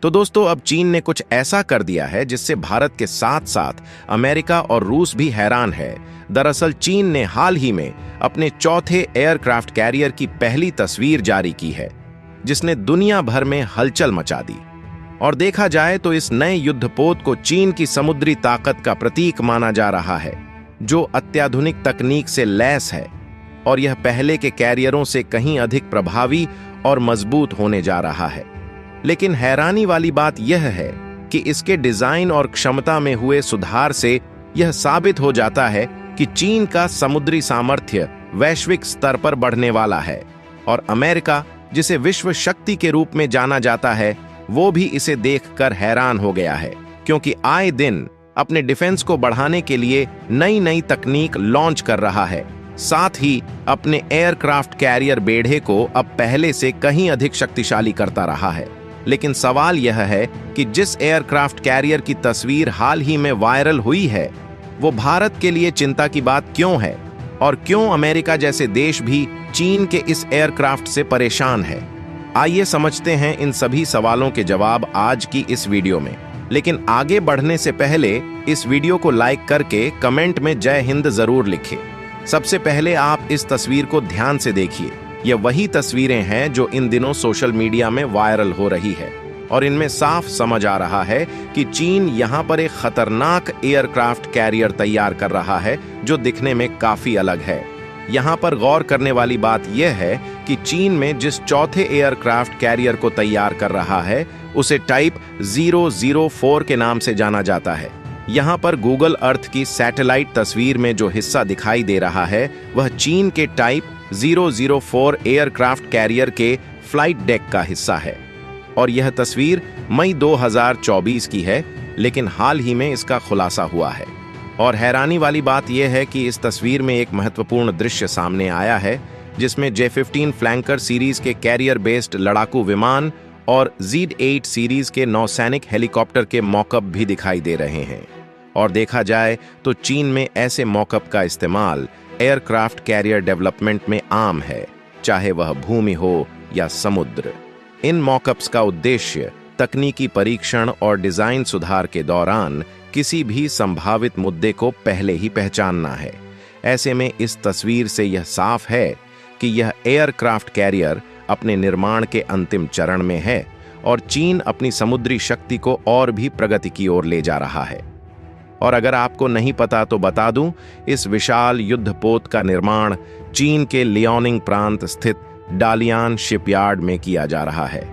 तो दोस्तों, अब चीन ने कुछ ऐसा कर दिया है जिससे भारत के साथ साथ अमेरिका और रूस भी हैरान है। दरअसल चीन ने हाल ही में अपने चौथे एयरक्राफ्ट कैरियर की पहली तस्वीर जारी की है, जिसने दुनिया भर में हलचल मचा दी। और देखा जाए तो इस नए युद्धपोत को चीन की समुद्री ताकत का प्रतीक माना जा रहा है, जो अत्याधुनिक तकनीक से लैस है, और यह पहले के कैरियरों से कहीं अधिक प्रभावी और मजबूत होने जा रहा है। लेकिन हैरानी वाली बात यह है कि इसके डिजाइन और क्षमता में हुए सुधार से यह साबित हो जाता है कि चीन का समुद्री सामर्थ्य वैश्विक स्तर पर बढ़ने वाला है, और अमेरिका, जिसे विश्व शक्ति के रूप में जाना जाता है, वो भी इसे देखकर हैरान हो गया है, क्योंकि आए दिन अपने डिफेंस को बढ़ाने के लिए नई नई तकनीक लॉन्च कर रहा है। साथ ही अपने एयरक्राफ्ट कैरियर बेड़े को अब पहले से कहीं अधिक शक्तिशाली करता रहा है। लेकिन सवाल यह है कि जिस एयरक्राफ्ट कैरियर की तस्वीर हाल ही में वायरल हुई है, वो भारत के लिए चिंता की बात क्यों है, और क्यों अमेरिका जैसे देश भी चीन के इस एयरक्राफ्ट से परेशान है। आइए समझते हैं इन सभी सवालों के जवाब आज की इस वीडियो में। लेकिन आगे बढ़ने से पहले इस वीडियो को लाइक करके कमेंट में जय हिंद जरूर लिखें। सबसे पहले आप इस तस्वीर को ध्यान से देखिए। ये वही तस्वीरें हैं जो इन दिनों सोशल मीडिया में वायरल हो रही है, और इनमें साफ समझ आ रहा है कि चीन यहाँ पर एक खतरनाक एयरक्राफ्ट कैरियर तैयार कर रहा है, जो दिखने में काफी अलग है। यहाँ पर गौर करने वाली बात यह है कि चीन में जिस चौथे एयरक्राफ्ट कैरियर को तैयार कर रहा है, उसे टाइप 004 के नाम से जाना जाता है। यहाँ पर गूगल अर्थ की सैटेलाइट तस्वीर में जो हिस्सा दिखाई दे रहा है, वह चीन के टाइप 004 एयरक्राफ्ट कैरियर के फ्लाइट डेक का हिस्सा है, और यह तस्वीर मई 2024 की है, लेकिन हाल ही में इसका खुलासा हुआ है। और हैरानी वाली बात यह है कि इस तस्वीर में एक महत्वपूर्ण दृश्य सामने आया है, जिसमें J-15 फ्लैंकर सीरीज के कैरियर बेस्ड लड़ाकू विमान और Z-8 सीरीज के नौसैनिक हेलीकॉप्टर के मॉकअप भी दिखाई दे रहे हैं। और देखा जाए तो चीन में ऐसे मॉकअप का इस्तेमाल एयरक्राफ्ट कैरियर डेवलपमेंट में आम है, चाहे वह भूमि हो या समुद्र। इन मॉकअप्स का उद्देश्य तकनीकी परीक्षण और डिजाइन सुधार के दौरान किसी भी संभावित मुद्दे को पहले ही पहचानना है। ऐसे में इस तस्वीर से यह साफ है कि यह एयरक्राफ्ट कैरियर अपने निर्माण के अंतिम चरण में है, और चीन अपनी समुद्री शक्ति को और भी प्रगति की ओर ले जा रहा है। और अगर आपको नहीं पता तो बता दूं, इस विशाल युद्धपोत का निर्माण चीन के लियोनिंग प्रांत स्थित डालियान शिपयार्ड में किया जा रहा है।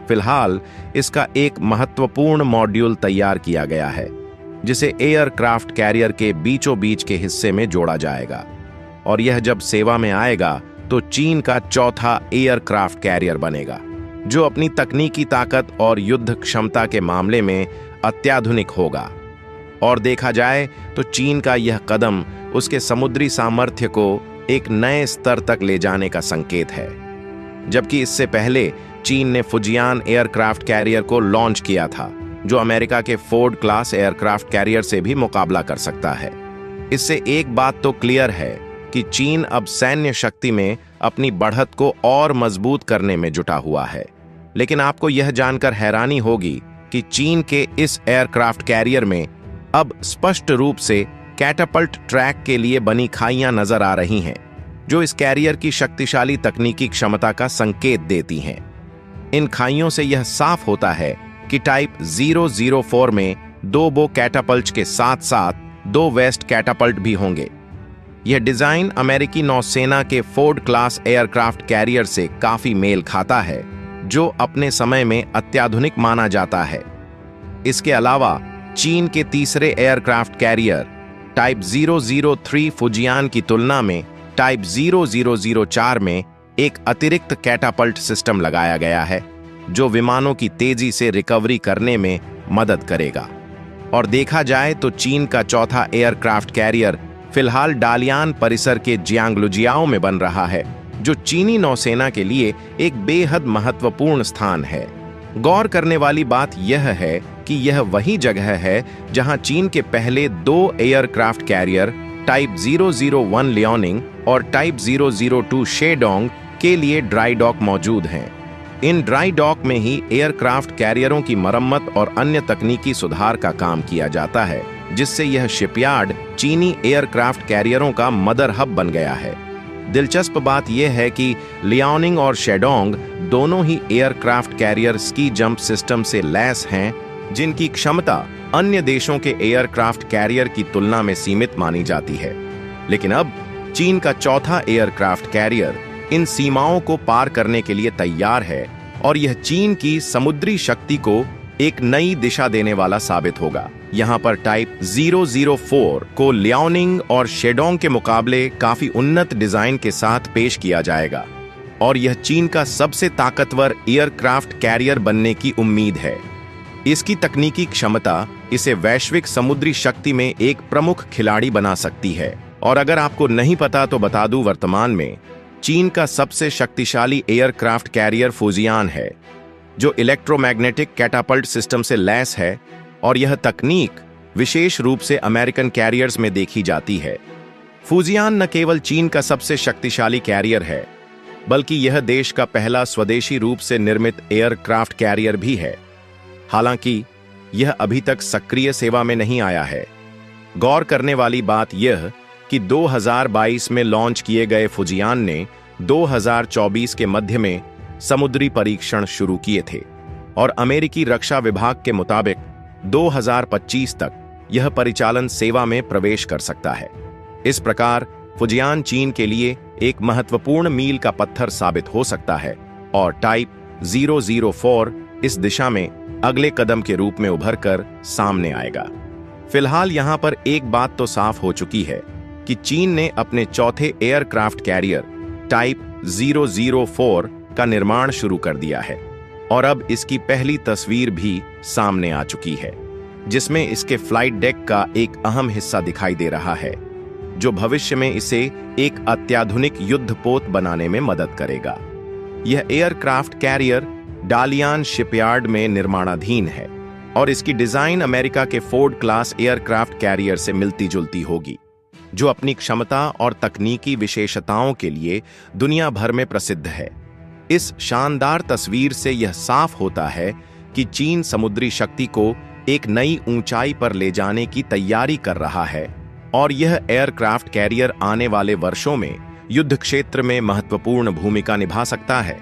फिलहाल इसका एक महत्वपूर्ण मॉड्यूल तैयार किया गया है, जिसे एयरक्राफ्ट कैरियर के बीचों बीच के हिस्से में जोड़ा जाएगा, और यह जब सेवा में आएगा तो चीन का चौथा एयरक्राफ्ट कैरियर बनेगा, जो अपनी तकनीकी ताकत और युद्ध क्षमता के मामले में अत्याधुनिक होगा। और देखा जाए तो चीन का यह कदम उसके समुद्री सामर्थ्य को एक नए स्तर तक ले जाने का संकेत है। जबकि इससे पहले चीन ने फुजियान एयरक्राफ्ट कैरियर को लॉन्च किया था, जो अमेरिका के फोर्ड क्लास एयरक्राफ्ट कैरियर से भी मुकाबला कर सकता है। इससे एक बात तो क्लियर है कि चीन अब सैन्य शक्ति में अपनी बढ़त को और मजबूत करने में जुटा हुआ है। लेकिन आपको यह जानकर हैरानी होगी कि चीन के इस एयरक्राफ्ट कैरियर में अब स्पष्ट रूप से कैटापल्ट ट्रैक के लिए बनी खाइयां नजर आ रही हैं, जो इस कैरियर की शक्तिशाली तकनीकी क्षमता का संकेत देती हैं। इन खाइयों से यह साफ होता है कि टाइप 004 में 2 बो कैटापल्ट के साथ साथ 2 वेस्ट कैटापल्ट भी होंगे। यह डिजाइन अमेरिकी नौसेना के फोर्ड क्लास एयरक्राफ्ट कैरियर से काफी मेल खाता है, जो अपने समय में अत्याधुनिक माना जाता है। इसके अलावा चीन के तीसरे एयरक्राफ्ट कैरियर टाइप 003 फुजियान की तुलना में टाइप 0004 में एक अतिरिक्त कैटापल्ट सिस्टम लगाया गया है, जो विमानों की तेजी से रिकवरी करने में मदद करेगा। और देखा जाए तो चीन का चौथा एयरक्राफ्ट कैरियर फिलहाल डालियान परिसर के जियांगलुजियाओ में बन रहा है, जो चीनी नौसेना के लिए एक बेहद महत्वपूर्ण स्थान है। गौर करने वाली बात यह है कि यह वही जगह है जहां चीन के पहले 2 एयरक्राफ्ट कैरियर टाइप 001 लियोनिंग और टाइप 002 शेडोंग के लिए ड्राई डॉक मौजूद हैं। इन ड्राई डॉक में ही एयरक्राफ्ट कैरियरों की मरम्मत और अन्य तकनीकी सुधार का काम किया जाता है, जिससे यह शिपयार्ड चीनी एयरक्राफ्ट कैरियरों का मदर हब बन गया है। दिलचस्प बात यह है कि लियाओनिंग और शेडोंग दोनों ही aircraft carrier ski jump system से लैस हैं, जिनकी क्षमता अन्य देशों के एयरक्राफ्ट कैरियर की तुलना में सीमित मानी जाती है। लेकिन अब चीन का चौथा एयरक्राफ्ट कैरियर इन सीमाओं को पार करने के लिए तैयार है और यह चीन की समुद्री शक्ति को एक नई दिशा देने वाला साबित होगा। यहाँ पर टाइप 004 को लियाओनिंग और शेडोंग के मुकाबले काफी उन्नत डिजाइन के साथ पेश किया जाएगा और यह चीन का सबसे ताकतवर एयरक्राफ्ट कैरियर बनने की उम्मीद है। इसकी तकनीकी क्षमता इसे वैश्विक समुद्री शक्ति में एक प्रमुख खिलाड़ी बना सकती है। और अगर आपको नहीं पता तो बता दूं, वर्तमान में चीन का सबसे शक्तिशाली एयरक्राफ्ट कैरियर फुजियान है, जो इलेक्ट्रोमैग्नेटिक कैटापल्ट सिस्टम से लैस है और यह तकनीक विशेष रूप से अमेरिकन कैरियर्स में देखी जाती है। फुजियान न केवल चीन का सबसे शक्तिशाली कैरियर है, बल्कि यह देश का पहला स्वदेशी रूप से निर्मित एयरक्राफ्ट कैरियर भी है। हालांकि यह अभी तक सक्रिय सेवा में नहीं आया है। गौर करने वाली बात यह कि 2022 में लॉन्च किए गए फुजियान ने 2024 के मध्य में समुद्री परीक्षण शुरू किए थे और अमेरिकी रक्षा विभाग के मुताबिक 2025 तक यह परिचालन सेवा में प्रवेश कर सकता है। इस प्रकार फुजियान चीन के लिए एक महत्वपूर्ण मील का पत्थर साबित हो सकता है और टाइप 004 इस दिशा में अगले कदम के रूप में उभर कर सामने आएगा। फिलहाल यहां पर एक बात तो साफ हो चुकी है कि चीन ने अपने चौथे एयरक्राफ्ट कैरियर टाइप 004 का निर्माण शुरू कर दिया है और अब इसकी पहली तस्वीर भी सामने आ चुकी है, जिसमें इसके फ्लाइट डेक का एक अहम हिस्सा दिखाई दे रहा है, जो भविष्य में इसे एक अत्याधुनिक युद्धपोत बनाने में मदद करेगा। यह एयरक्राफ्ट कैरियर डालियान शिपयार्ड में निर्माणाधीन है और इसकी डिजाइन अमेरिका के फोर्ड क्लास एयरक्राफ्ट कैरियर से मिलती जुलती होगी, जो अपनी क्षमता और तकनीकी विशेषताओं के लिए दुनिया भर में प्रसिद्ध है। इस शानदार तस्वीर से यह साफ होता है कि चीन समुद्री शक्ति को एक नई ऊंचाई पर ले जाने की तैयारी कर रहा है और यह एयरक्राफ्ट कैरियर आने वाले वर्षों में युद्ध क्षेत्र में महत्वपूर्ण भूमिका निभा सकता है।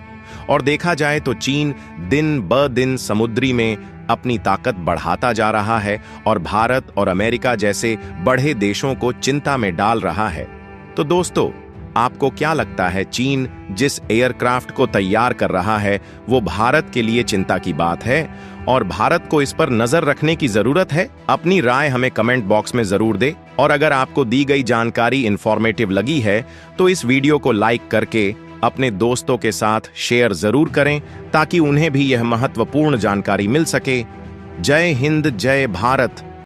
और देखा जाए तो चीन दिन ब दिन समुद्री में अपनी ताकत बढ़ाता जा रहा है और भारत और अमेरिका जैसे बड़े देशों को चिंता में डाल रहा है। तो दोस्तों, आपको क्या लगता है, चीन जिस एयरक्राफ्ट को तैयार कर रहा है वो भारत के लिए चिंता की बात है और भारत को इस पर नजर रखने की जरूरत है? अपनी राय हमें कमेंट बॉक्स में जरूर दे और अगर आपको दी गई जानकारी इंफॉर्मेटिव लगी है तो इस वीडियो को लाइक करके अपने दोस्तों के साथ शेयर जरूर करें ताकि उन्हें भी यह महत्वपूर्ण जानकारी मिल सके। जय हिंद, जय भारत।